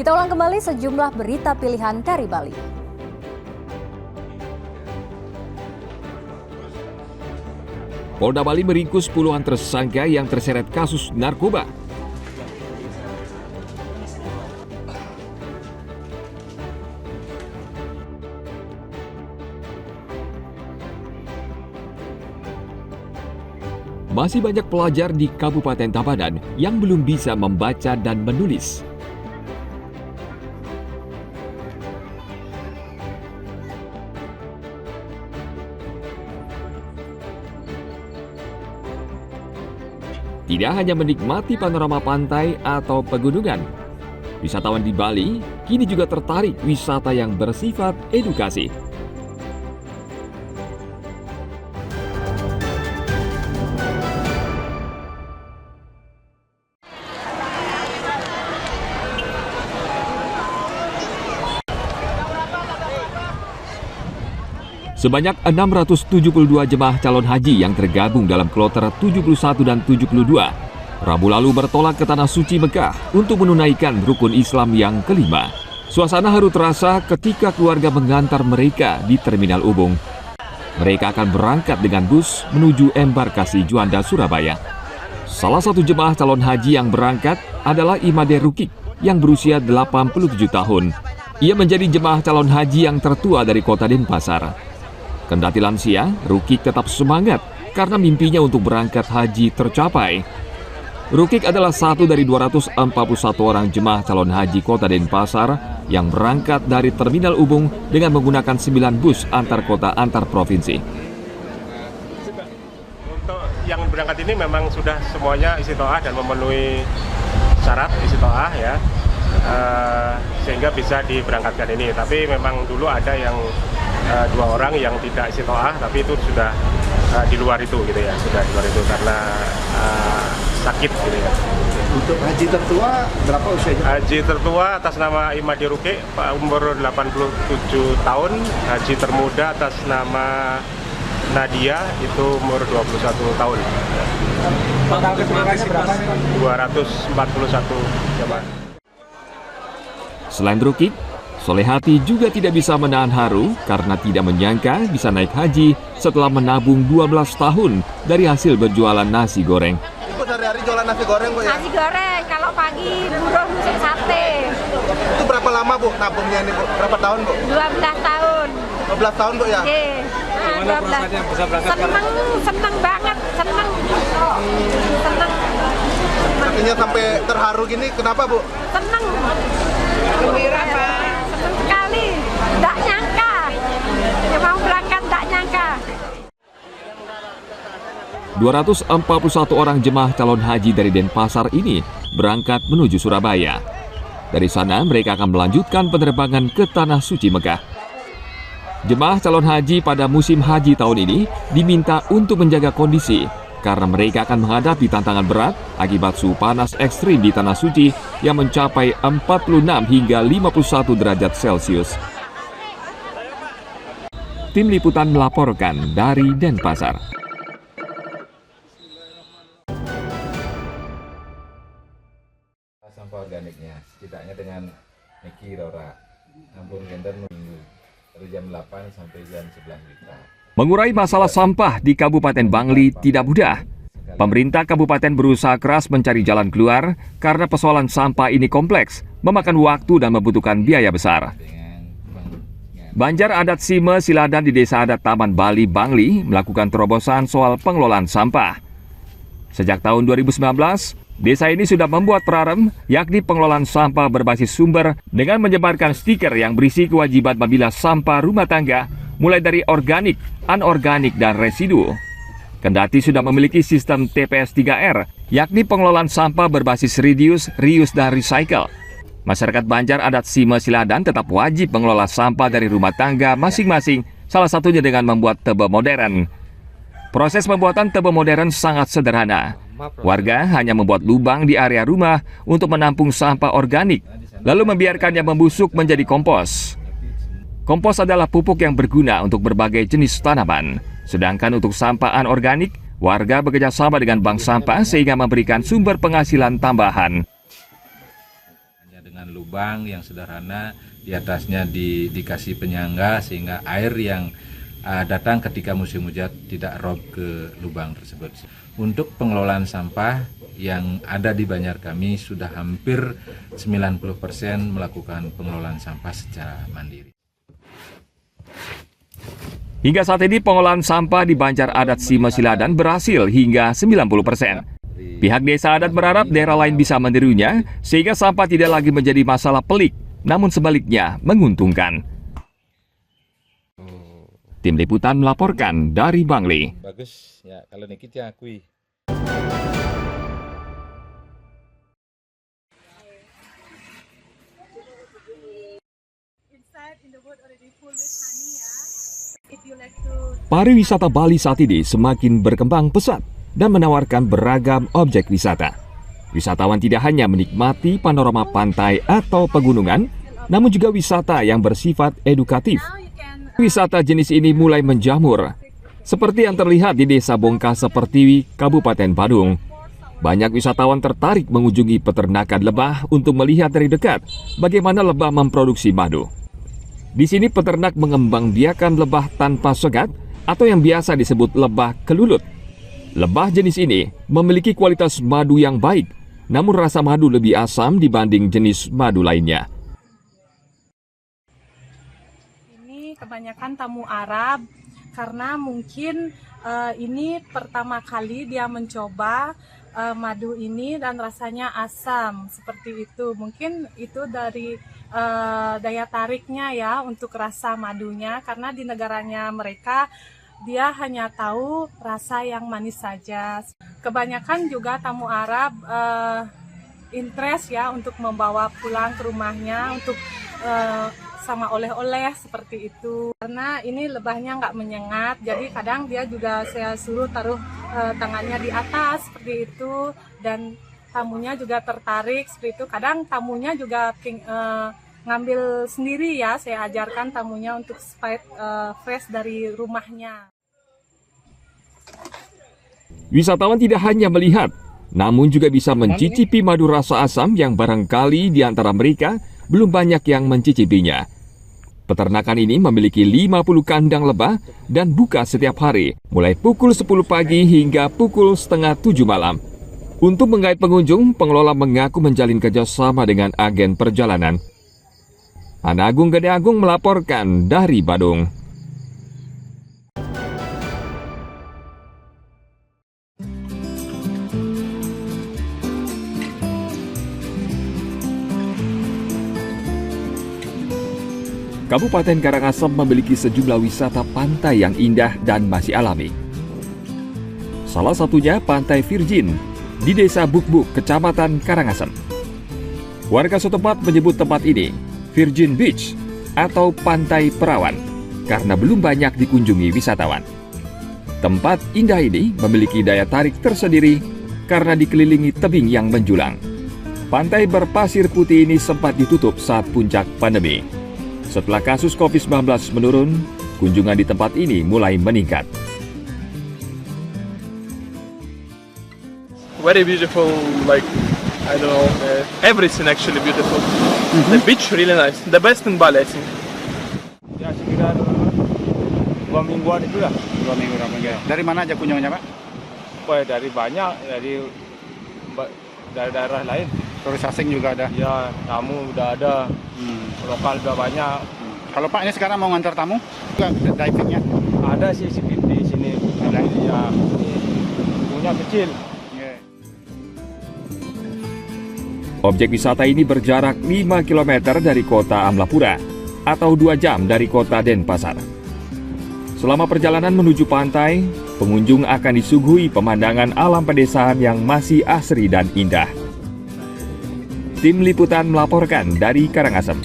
Kita ulang kembali sejumlah berita pilihan dari Bali. Polda Bali meringkus puluhan tersangka yang terseret kasus narkoba. Masih banyak pelajar di Kabupaten Tabanan yang belum bisa membaca dan menulis. Tidak hanya menikmati panorama pantai atau pegunungan, wisatawan di Bali kini juga tertarik wisata yang bersifat edukasi. Sebanyak 672 jemaah calon haji yang tergabung dalam kloter 71 dan 72 Rabu lalu bertolak ke Tanah Suci Mekah untuk menunaikan rukun Islam yang kelima. Suasana haru terasa ketika keluarga mengantar mereka di Terminal Ubung. Mereka akan berangkat dengan bus menuju embarkasi Juanda, Surabaya. Salah satu jemaah calon haji yang berangkat adalah Imade Rukik yang berusia 87 tahun. Ia menjadi jemaah calon haji yang tertua dari kota Denpasar. Kendati lansia, Rukik tetap semangat karena mimpinya untuk berangkat haji tercapai. Rukik adalah satu dari 241 orang jemaah calon haji kota Denpasar yang berangkat dari Terminal Ubung dengan menggunakan 9 bus antar kota antar provinsi. Untuk yang berangkat ini memang sudah semuanya istiqoah dan memenuhi syarat istiqoah ya, sehingga bisa diberangkatkan ini. Tapi memang dulu ada yang 2 orang yang tidak istiqoah, tapi itu sudah di luar itu gitu ya, sudah di luar itu karena sakit gitu ya. Untuk haji tertua berapa usianya? Haji tertua atas nama Imade Rukik umur 87 tahun, haji termuda atas nama Nadia itu umur 21 tahun. Total keseluruhannya berapa? 241 jemaah. Selain Rukik, Solehati juga tidak bisa menahan haru karena tidak menyangka bisa naik haji setelah menabung 12 tahun dari hasil berjualan nasi goreng. Ibu sehari-hari jualan nasi goreng, Bu ya? Nasi goreng, kalau pagi buruh musim sate. Itu berapa lama, Bu, nabungnya ini, Bu? Berapa tahun, Bu? 12 tahun. 12 tahun, Bu ya? Oke. Nah, 12. Seneng banget, seneng. Artinya sampai terharu gini, kenapa, Bu? Seneng. Gembira, Pak. Seneng sekali. Nggak nyangka. Ya mau berangkat, nggak nyangka. 241 orang jemaah calon haji dari Denpasar ini berangkat menuju Surabaya. Dari sana mereka akan melanjutkan penerbangan ke Tanah Suci Mekah. Jemaah calon haji pada musim haji tahun ini diminta untuk menjaga kondisi karena mereka akan menghadapi tantangan berat akibat suhu panas ekstrim di Tanah Suci yang mencapai 46 hingga 51 derajat Celcius. Tim Liputan melaporkan dari Denpasar. Sampah organiknya, setidaknya dengan Niki Rora, ampun gender minggu dari jam 8 sampai jam 11 juta. Mengurai masalah sampah di Kabupaten Bangli tidak mudah. Pemerintah kabupaten berusaha keras mencari jalan keluar karena persoalan sampah ini kompleks, memakan waktu dan membutuhkan biaya besar. Banjar adat Sime Siladan di Desa Adat Taman Bali, Bangli melakukan terobosan soal pengelolaan sampah. Sejak tahun 2019, desa ini sudah membuat prarem, yakni pengelolaan sampah berbasis sumber dengan menyebarkan stiker yang berisi kewajiban memilah sampah rumah tangga, mulai dari organik, anorganik, dan residu. Kendati sudah memiliki sistem TPS 3R, yakni pengelolaan sampah berbasis reduce, reuse, dan recycle. Masyarakat Banjar adat Sime Siladan tetap wajib mengelola sampah dari rumah tangga masing-masing, salah satunya dengan membuat tebe modern. Proses pembuatan tebe modern sangat sederhana. Warga hanya membuat lubang di area rumah untuk menampung sampah organik, lalu membiarkannya membusuk menjadi kompos. Kompos adalah pupuk yang berguna untuk berbagai jenis tanaman. Sedangkan untuk sampah anorganik, warga bekerja sama dengan bank sampah sehingga memberikan sumber penghasilan tambahan. Hanya dengan lubang lubang yang sederhana, di atasnya dikasih penyangga sehingga air yang datang ketika musim hujan tidak rob ke lubang tersebut. Untuk pengelolaan sampah yang ada di Banjar kami sudah hampir 90% melakukan pengelolaan sampah secara mandiri. Hingga saat ini pengolahan sampah di Banjar Adat Sima Siladan berhasil hingga 90%. Pihak desa adat berharap daerah lain bisa menirunya sehingga sampah tidak lagi menjadi masalah pelik, namun sebaliknya menguntungkan. Tim Liputan melaporkan dari Bangli. Bagus ya, kalau Nikita akui. Pariwisata Bali saat ini semakin berkembang pesat dan menawarkan beragam objek wisata. Wisatawan tidak hanya menikmati panorama pantai atau pegunungan, namun juga wisata yang bersifat edukatif. Wisata jenis ini mulai menjamur, seperti yang terlihat di Desa Bongkasa Pertiwi, Kabupaten Badung. Banyak wisatawan tertarik mengunjungi peternakan lebah untuk melihat dari dekat bagaimana lebah memproduksi madu. Di sini peternak mengembangbiakan lebah tanpa segat atau yang biasa disebut lebah kelulut. Lebah jenis ini memiliki kualitas madu yang baik, namun rasa madu lebih asam dibanding jenis madu lainnya. Ini kebanyakan tamu Arab karena mungkin ini pertama kali dia mencoba madu ini dan rasanya asam seperti itu. Mungkin itu dari daya tariknya ya untuk rasa madunya, karena di negaranya mereka dia hanya tahu rasa yang manis saja. Kebanyakan juga tamu Arab interest ya untuk membawa pulang ke rumahnya untuk sama oleh-oleh seperti itu. Karena ini lebahnya nggak menyengat, jadi kadang dia juga saya suruh taruh tangannya di atas seperti itu, dan tamunya juga tertarik seperti itu. Kadang tamunya juga ngambil sendiri ya, saya ajarkan tamunya untuk supaya fresh dari rumahnya. Wisatawan tidak hanya melihat, namun juga bisa mencicipi madu rasa asam yang barangkali di antara mereka belum banyak yang mencicipinya. Peternakan ini memiliki 50 kandang lebah dan buka setiap hari, mulai pukul 10 pagi hingga pukul setengah 7 malam. Untuk menggait pengunjung, pengelola mengaku menjalin kerjasama dengan agen perjalanan. Ana Agung Gede Agung melaporkan dari Badung. Kabupaten Karangasem memiliki sejumlah wisata pantai yang indah dan masih alami. Salah satunya Pantai Virgin di Desa Bukbuk, Kecamatan Karangasem. Warga setempat menyebut tempat ini Virgin Beach atau Pantai Perawan karena belum banyak dikunjungi wisatawan. Tempat indah ini memiliki daya tarik tersendiri karena dikelilingi tebing yang menjulang. Pantai berpasir putih ini sempat ditutup saat puncak pandemi. Setelah kasus COVID-19 menurun, kunjungan di tempat ini mulai meningkat. Very beautiful, like, I don't know, everything actually beautiful. The beach really nice, the best in Bali, I think. Ya sekitar 2 mingguan itu lah. 2 minggu ramai. Dari mana aja kunjungannya, Pak? Dari banyak, dari daerah lain. Turis asing juga ada? Ya, tamu udah ada, lokal udah banyak. Kalau Pak ini sekarang mau ngantar tamu? Juga divingnya? Ada sih sedikit di sini. Ada? Ya, ini punya kecil. Objek wisata ini berjarak 5 km dari kota Amlapura atau 2 jam dari kota Denpasar. Selama perjalanan menuju pantai, pengunjung akan disuguhi pemandangan alam pedesaan yang masih asri dan indah. Tim Liputan melaporkan dari Karangasem.